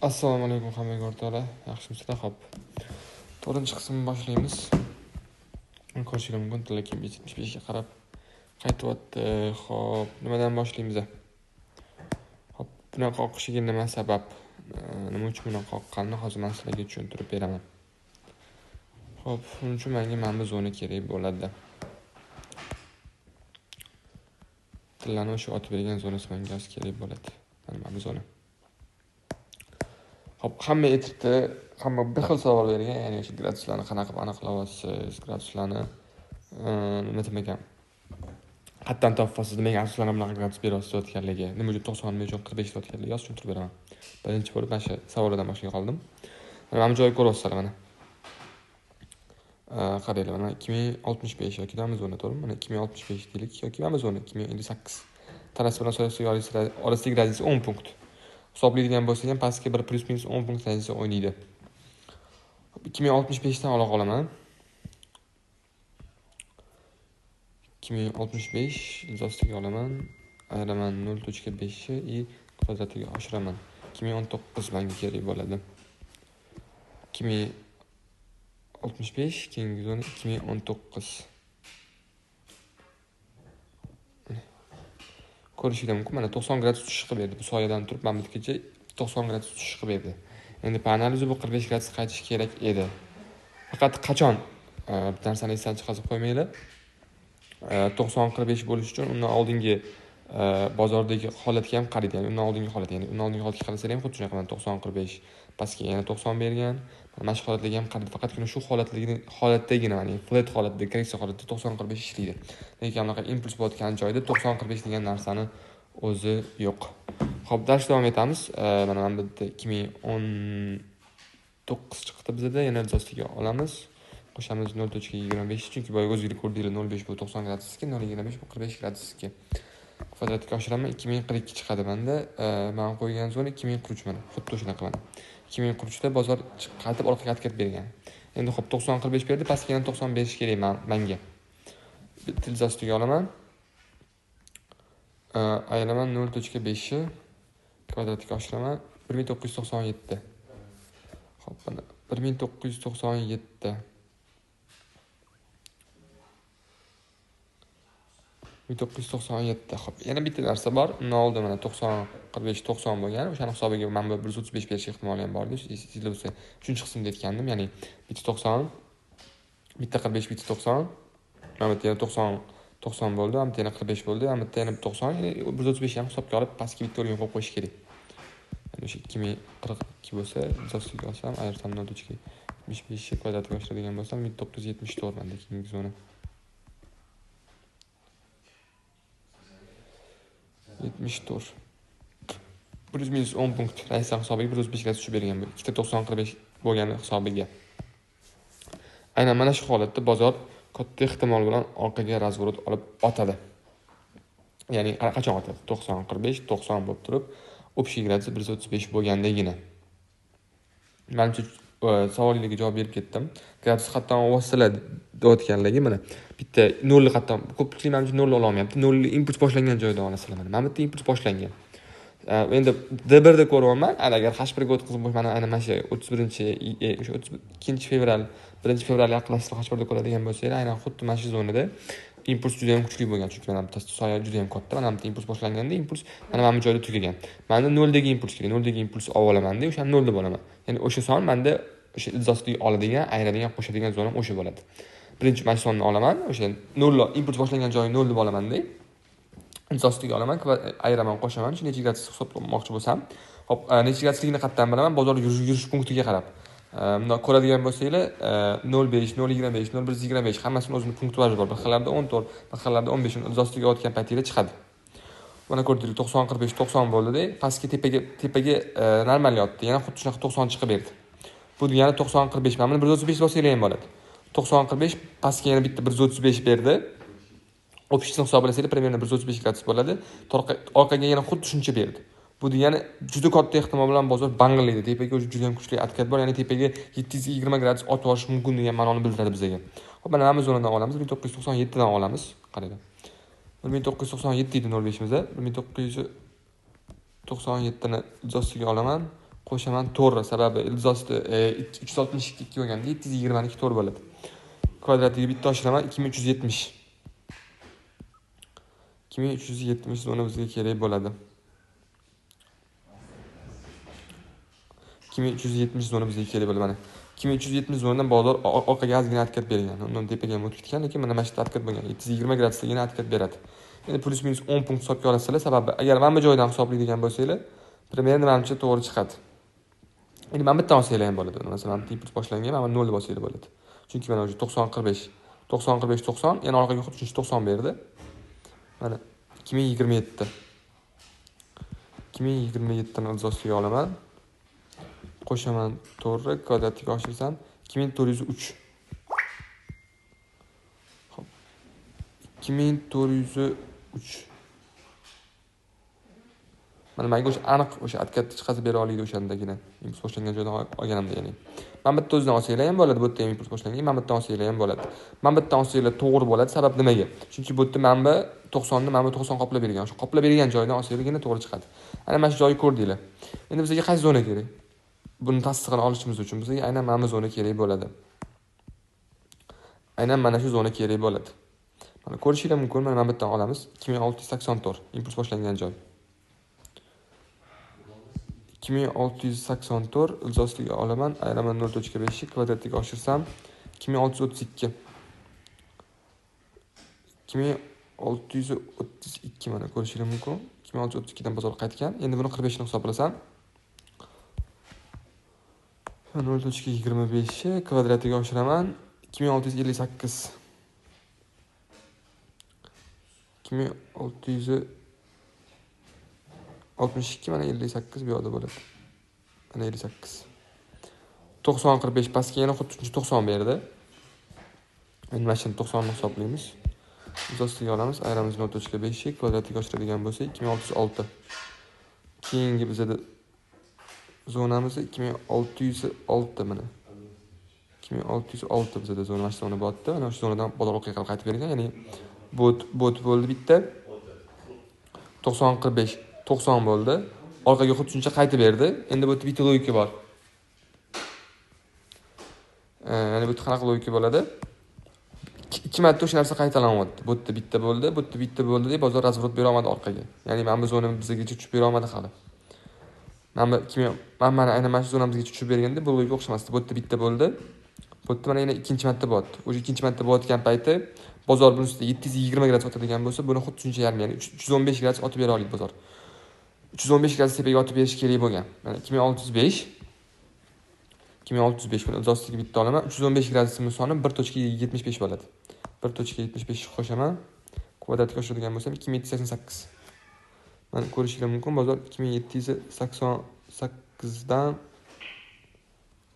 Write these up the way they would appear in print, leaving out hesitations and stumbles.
Assalomu alaykum hammaga o'rtoqlar. Yaxshimisizlar? Xo'p. 4-qismni boshlaymiz. Ko'rishingiz mumkin, lekin 75 ga qarab qaytyapti. Xo'p, nimadan boshlaymiz? Xo'p, bunaqa qoqishiga nima sabab? Nima uchun bunaqa qoqqanini hozir men sizlarga tushuntirib beraman. Xo'p, shuning uchun menga mana bu zona kerak bo'ladi. Tillarni o'sha otib bergan zonasi menga kerak bo'ladi. Mana bu zona. Hop, hamma aytibdi, hamma bir xil savol bergan, ya'ni o'sha graduslarni qanaqa qilib aniqlayapsiz, graduslarni nima demakam. Qatdan topasiz, nimaga asoslanib bunaqa gradus beryapsiz deyotganligi, nima uchun 90, nima uchun 45 deyotganligi hozir tushuntirib beraman. Birinchi bo'lib mana shu savollardan boshlay qoldim. Mana joy ko'ryapsizlar mana. Qaranglar, mana 2065 yoki Amazon to'g'rimi? Mana 2065 deylik yoki Amazon 2058. Tanasi bilan so'rasi orasidagi radius 10 punkt. Hisoblaydigan bo'lsak ham pastga bir plus minus 10 punkt radiusda o'ynaydi. 2065 dan ola qolaman. 2065 izostiga olaman. Ayiraman 0.5 i kvadratiga oshiraman. 2019 menga kerak bo'ladi. 2065 keyingi zona 2019. Ko'rishingiz mumkin, mana 90 gradus tushish qilib berdi. Bu soyadan turib mana bungacha 90 gradus tushish qilib berdi. Endi po analizi bu 45 gradus qaytish kerak edi. Faqat qachon bir narsani esdan chiqarib qo'ymanglar. 90-45 bo'lish uchun undan oldingi bozordagi holatga ham qaraydi. Ya'ni undan oldingi holat, ya'ni undan oldingi holatga qarasa ham xuddi shunaqa 90-45 pastga yana 90 bergan. Mana shu holatlarga ham qaraydi. Faqatgina shu holatdagina, ya'ni flat holatda, korreksiya holatda 90-45 ishlaydi. Lekin bunaqa impuls bo'layotgan joyda 90-45 degan narsani o'zi yo'q. Xo'p, dars davom etamiz. Mana bu yerda 2019 chiqdi bizda, yana izostiga olamiz. Qo'shamiz 0.25 chunki boya o'zingizlar ko'rdinglar 0.5 bu 90 gradusga, 0.25 bu 45 gradusga. Kvadratga oshiraman 2042 chiqadi menda. Men qo'ygan zona 2043 mana. Xuddi shunaqa mana. 2043 da bozor qaytib orqaga qaytib bergan. Endi xo'p 90-45 berdi, pastga yana 90 berish kerak menga. Bitta izostiga olaman. Ayiraman 0.5 kvadratga oshiraman 1997. Xo'p, mana 1997 1997. Xo'p, yana bitta narsa bor. Undan oldin mana 90-45-90 bo'lgan. O'shani hisobiga men 135 berish ehtimoli ham bor edi. Sizlar bo'lsa 3-qismda aytgandim, ya'ni bitta 90, bitta 45, bitta 90. Mana bu yerda 90 bo'ldi, ham yana 45 bo'ldi, ham yana 90, ya'ni 135 ham hisobga olib pastga bitta o'rin qo'yib qo'yish kerak. Ya'ni o'sha 2042 bo'lsa, izostiga olsam, ayirsam 0.75 kvadratga oshiradigan bo'lsam 1974 menda keyingi zona. 74. Plus minus 10 punkt radius hisobiga 135 ga tushib bergan bu. Ikkita 90-45 bo'lgani hisobiga. Aynan mana shu holatda bozor katta ehtimol bilan orqaga razvorot olib otadi. Ya'ni qachon otadi? 90-45, 90 bo'lib turib, общий gradus 135 bo'lgandagina. Menimcha savolingizga javob berib ketdim. Gradus qatdan olyapsizlar deyotganligi mana bitta 0 ni qatdan ko'pchilik menimcha 0 ola olmayapti. 0 impuls boshlangan joyda olasizlar mana. Mana bitta impuls boshlangan. Endi D1 da ko'ryapman. Agar H1 ga o'tkazib mana mana shu 32 fevral 1 fevral yaqinlashsa H1 da ko'radigan bo'lsangiz, aynan xuddi mana shu zonada impuls juda ham kuchli bo'lgan. Chunki mana bitta soya juda ham katta. Mana bitta impuls boshlanganda impuls mana bu joyda tugagan. Menda 0 dagi impuls kerak. 0 dagi impuls olamanda, o'shani 0 deb olaman. Ya'ni o'sha son menda o'sha izostiga oladigan, ayiradigan, qo'shadigan zonam o'sha bo'ladi. Birinchi mana shu sonni olaman. O'sha 0 impuls boshlangan joyini 0 deb olamanda. Izostiga olaman, ayiraman, qo'shaman. Shu necha gradus hisoblamoqchi bo'lsam, hop, necha gradusligini qatdan bilaman, bozor yurish punktiga qarab. Bunda ko'radigan bo'lsanglar, 0.5, 0.25, 0.125 hammasini o'zining punktuaji bor. Bir xillarda 14, bir xillarda 15 izostiga o'tgan paytingda chiqadi. Mana ko'rdinglar 90-45 90 bo'ldi-da, pastga tepaga normal yotdi. Yana xuddi shunaqa 90 chiqib berdi. Bu degani 90-45 mana 135 bo'lsanglar ham bo'ladi. 90-45 pastga yana bitta 135 berdi. Общий hisoblasanglar примерно 135 gradus bo'ladi. Orqaga yana xuddi shuncha berdi. Bu degani juda katta ehtimol bilan bozor banglaydi. Tepaga juda ham kuchli atkat bor, ya'ni tepaga 720 gradus otib olish mumkin degan ma'noni bildiradi bizga. Hop, mana Amazondan olamiz, 1997 dan olamiz. Qarang. 1997 edi 05 mizda. 1997 ni izostiga olaman. Qo'shaman to'g'ri, sababi ildizosti 362 bo'lganda 722 to'g'ri bo'ladi. Kvadratiga bitta oshiraman 2370. 2370 zona bizga kerak bo'ladi. 2370 zona bizga kerak bo'ladi mana. 2370 zonadan bozor orqaga ozgina harakat bergan. Undan tepaga ham o'tib ketgan, lekin mana mana shu harakat bo'lgan. 720 gradusligina harakat beradi. Endi plus minus 10 punkt hisobga olasizlar, sababi agar mana bu joydan hisoblaydigan bo'lsanglar, примерно menimcha to'g'ri chiqadi. Endi mana bitta olsanglar ham bo'ladi. Masalan, impuls boshlangan, mana 0 bo'lsanglar bo'ladi. Chunki mana o'sha 90-45, 90-45-90, yana orqaga xuddi 90 berdi. Mana 2027. 2027 dan ildizostiga olaman. Qo'shaman to'g'ri, kvadratiga oshirsam 2403. Xo'p. 2403. Mana menga o'sha aniq o'sha atkatni chiqazib bera oladi o'shandagina. Impuls boshlangan joydan olganimda, ya'ni. Mana bitta o'zidan olsanglar ham bo'ladi, bu yerda impuls boshlangan, mana bitta olsanglar ham bo'ladi. Mana bitta olsanglar to'g'ri bo'ladi, sabab nimaga? Chunki bu yerda mana 90 ni mana 90 qoplab bergan. O'sha qoplab bergan joydan olsanglargina to'g'ri chiqadi. Ana mana shu joyni ko'rdinglar. Endi bizga qaysi zona kerak? Buni tasdiqini olishimiz uchun bizga aynan mana bu zona kerak bo'ladi. Aynan mana shu zona kerak bo'ladi. Mana ko'rishinglar mumkin, mana bu yerdan olamiz. 2684 impuls boshlangan joy. 2684 ildizostiga olaman, ayiraman 0.5 kvadratiga oshirsam 2632. 2632 mana ko'rishinglar mumkin. 2632 dan bozor qaytgan. Endi buni 45 ni hisoblasam 0.25 kvadratiga oshiraman 2658. 2662 mana 58 bu yoqda bo'ladi. Mana 58. 90-45 pastga yana xuddi 90 berdi. Endi mana shuni 90 ni hisoblaymiz. Ildizostiga olamiz, ayiramiz 0.5 kvadratiga oshiradigan bo'lsa 2606. Keyingi bizda zonamiz 2606 mana. 2606 bizda zona, mana shu zona bo'tdi. Mana shu zonadan bozor orqaga qaytib bergan, ya'ni bot bo'ldi bitta. 90-45 90 bo'ldi. Orqaga xuddi shuncha qaytib berdi. Endi bu yerda bitta logika bor. Ya'ni bu yerda qanaqa logika bo'ladi? Ikki marta o'sha narsa qaytalanyapti. Bu yerda bitta bo'ldi, bu yerda bitta bo'ldi deb bozor razvrot bera olmadi orqaga. Ya'ni mana bu zona bizga tushib bera olmadi hali. Mana aynan mana shu zonamizga tushib berganda bu logika o'xshamasdi. Bu yerda bitta bo'ldi. Bu yerda mana yana ikkinchi marta bo'tdi. O'sha ikkinchi marta bo'tgan payti bozor buni ustida 720 gradus otadigan bo'lsa, buni xuddi shuncha yarim, ya'ni 315 gradus otib bera oladi bozor. 315 gradus tepaga otib berish kerak bo'lgan. Mana 2605 buni ildizostiga bitta olaman. 315 gradusning soni 1.75 bo'ladi. 1.75 qo'shaman. Kvadratga oshiradigan bo'lsam 2788. Mana ko'rishinglar mumkin, bozor 2788 dan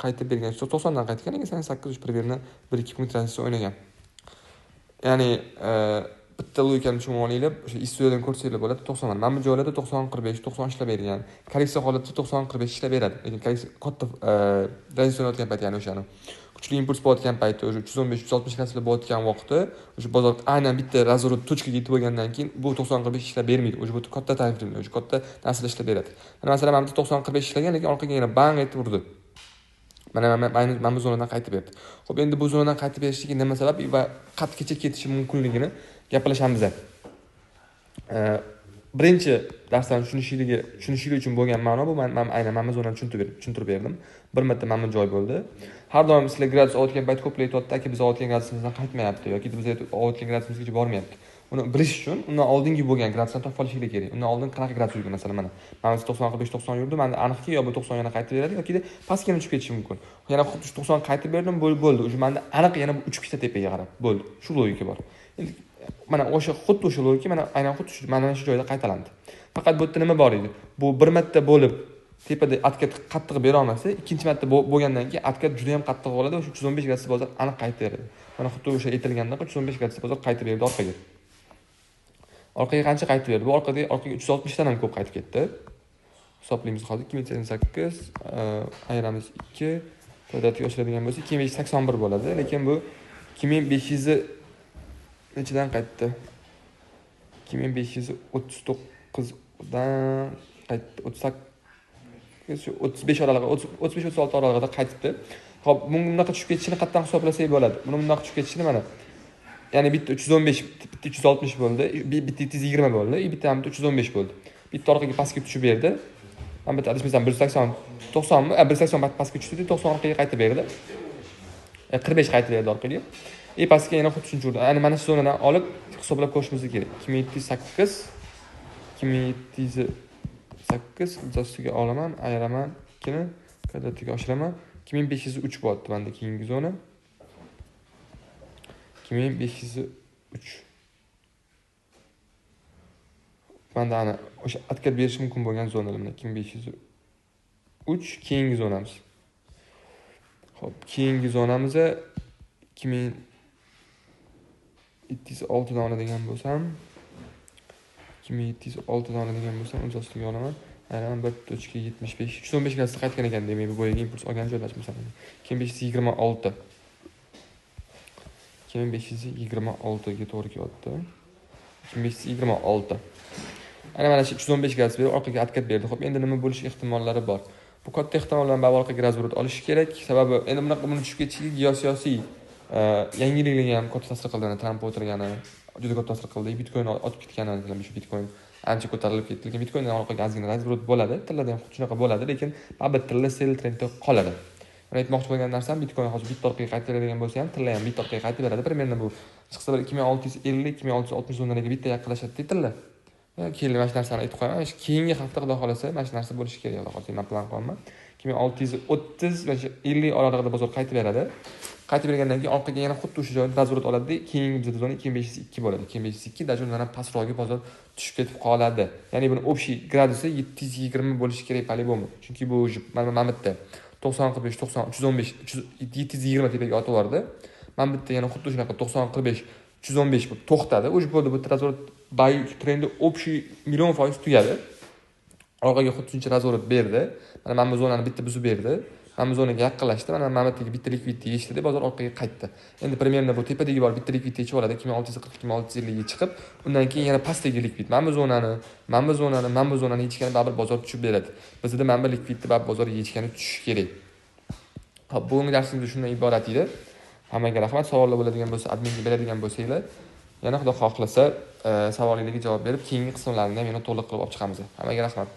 qaytib bergan. 90 dan qaytgan, lekin 88 примерно 1-2 punkt tranzitsiya o'ynagan. Ya'ni bitta logikani tushunib olinglar, o'sha istudiyadan ko'rsanglar bo'ladi. 90 mana bu joylarda 90-45, 90 ishlab bergan. Korreksiya holatida 90-45 ishlab beradi. Lekin korreksiya katta tranzitsiya o'tgan payt, ya'ni o'shani kuchli impuls bo'layotgan paytda, o'sha 315-360 graduslar bo'layotgan vaqtda, o'sha bozor aynan bitta razvrot tochkaga yetib bo'lgandan keyin bu 90-45 ishlab bermaydi. O'sha bu katta tariflar, o'sha katta narsalar ishlab beradi. Masalan, mana bu 90-45 ishlagan, lekin orqaga yana bang etib urdi. Mana bu zonadan qaytib berdi. Xo'p, endi bu zonadan qaytib berishligi nima sabab va qatgacha ketishi mumkinligini gaplashamiz. Birinchi darsdan tushunishlik uchun bo'lgan ma'no bu, men aynan mana bu zonani tushuntirib berdim. Bir marta mana bu joy bo'ldi. Har doim sizlar gradus o'tgan payt ko'playotdi, aka biz o'tgan gradusimizdan qaytmayapti yoki biz o'tgan gradusimizgacha bormayapti. Uni bilish uchun undan oldingi bo'lgan gradusdan topib olishinglar kerak. Undan oldin qanaqa gradus yurgan, masalan mana. Mana 90-45-90 yurdi. Menda aniqki yo bu 90 yana qaytib beradi yoki pastga tushib ketishi mumkin. Yana xuddi 90 qaytib berdim, bo'ldi. O'sha menda aniq yana uchib ketdi tepaga qarab. Bo'ldi. Shu logika bor. Endi mana xuddi o'sha logika aynan xuddi mana shu joyda qaytalandi. Faqat bu yerda nima bor edi? Bu bir marta bo'lib tepada atkat qattiq bera olmasa, ikkinchi marta bo'lgandan keyin atkat juda ham qattiq bo'ladi. O'sha 315 gradus bozor aniq qaytib beradi. Mana xuddi o'sha aytilgandan 315 gradus bozor qaytib berdi orqaga. Orqaga qancha qaytib berdi? Bu orqaga 360 dan ham ko'p qaytib ketdi. Hisoblaymiz hozir 2088 ayiramiz 2 kvadratga oshiradigan bo'lsa 2581 bo'ladi. Lekin bu 2500 nechidan qaytdi? 2539 dan qaytdi. shu 35 oralig'i 35-36 oralig'ida qaytibdi. Hop, bunaqa tushib ketishini qatdan hisoblasak bo'ladi. Buni bundoq tushib ketishini mana. Ya'ni bitta 315, bitta 360 bo'ldi, bitta 220 bo'ldi, bitta ham 315 bo'ldi. Bitta orqaga pastga tushib berdi. Mana bitta adashmasam 180 90mi? 180 pastga tushdi, 90 orqaga qaytib berdi. 45 qaytib berdi orqaga. Pastga yana xuddi shuncha urdi. Ya'ni mana shu zonadan olib hisoblab ko'rishimiz kerak. 2708 2708 ustiga olaman, ayiraman, ikkini kvadratiga oshiraman. 2503 bo'lyapti menda keyingi zona. 2503. Menda ana o'sha atkat berish mumkin bo'lgan zonalar mana 2503 keyingi zonamiz. Xo'p, keyingi zonamiz 2706 dan oladigan bo'lsam, 2706 dan oladigan bo'lsam, o'z ostiga olaman. Aynan 1.75 315 gradusda qaytgan ekan, demak bu boyaga impuls olgan joylashmasam. 2526 2526 ga to'g'ri kelyapti. 2526. Mana shu 315 gradus berib orqaga atkat berdi. Xo'p, endi nima bo'lish ehtimollari bor? Bu katta ehtimol bilan baribir orqaga razvorot olish kerak. Sababi endi buni tushib ketishiga geosiyosiy yangiliklarga ham katta ta'sir qildi. Tramp o'tirgani juda katta ta'sir qildi. Bitcoin otib ketgani, shu Bitcoin ancha ko'tarilib ketdi. Lekin Bitcoindan orqaga ozgina razvorot bo'ladi. Tillarda ham xuddi shunaqa bo'ladi, lekin baribir tilla sell trendda qoladi. Men aytmoqchi bo'lgan narsam, Bitcoin hozir bitta orqaga qaytib beradigan bo'lsa ham, tilla ham bitta orqaga qaytib beradi. Примерно bu chiqsa bir 2650, 2660 zonalarga bitta yaqinlashadi tilla. Keyin mana shu narsani aytib qo'yaman. Keyingi hafta xudo xolasa mana shu narsa bo'lishi kerak. Xudo xolasa men plan qilaman. 2630 va 50 oralig'ida bozor qaytib beradi. Qaytib bergandan keyin orqaga yana xuddi o'sha joydan razvorot oladi-da, keyingi zona 2502 bo'ladi. 2502 dajundan ham pastroqga bozor tushib ketib qoladi. Ya'ni buni общий gradusi 720 bo'lishi kerak по-любому. Chunki bu mana bitta 90-45, 90, 315, 720 tepaga otib yubordi. Mana bitta yana xuddi shunaqa 90-45, 315 bo'lib to'xtadi. O'sha bo'ldi bu razvorot buy trendi общий %1,000% tugadi. Orqaga xuddi shuncha razvorot berdi. Mana bu zonani bitta buzib berdi. Mana bu zonaga yaqinlashdi. Mana bittaga bitta likvidity yechdi, bozor orqaga qaytdi. Endi примерно bu tepadagi bor bitta likvidity yechib oladi 2640, 2650 ga chiqib, undan keyin yana pastdagi likvid. Mana bu zonani yechgani baribir bozor tushib beradi. Bizda mana bu likvidni baribir bozor yechgani tushishi kerak. Xo'p, bugungi darsimiz shundan iborat edi. Hammaga rahmat. Savollar bo'ladigan bo'lsa, adminga beradigan bo'lsanglar, yana xudo xohlasa savolingizga javob berib, keyingi qismlarini ham yana to'liq qilib olib chiqamiz. Hammaga rahmat.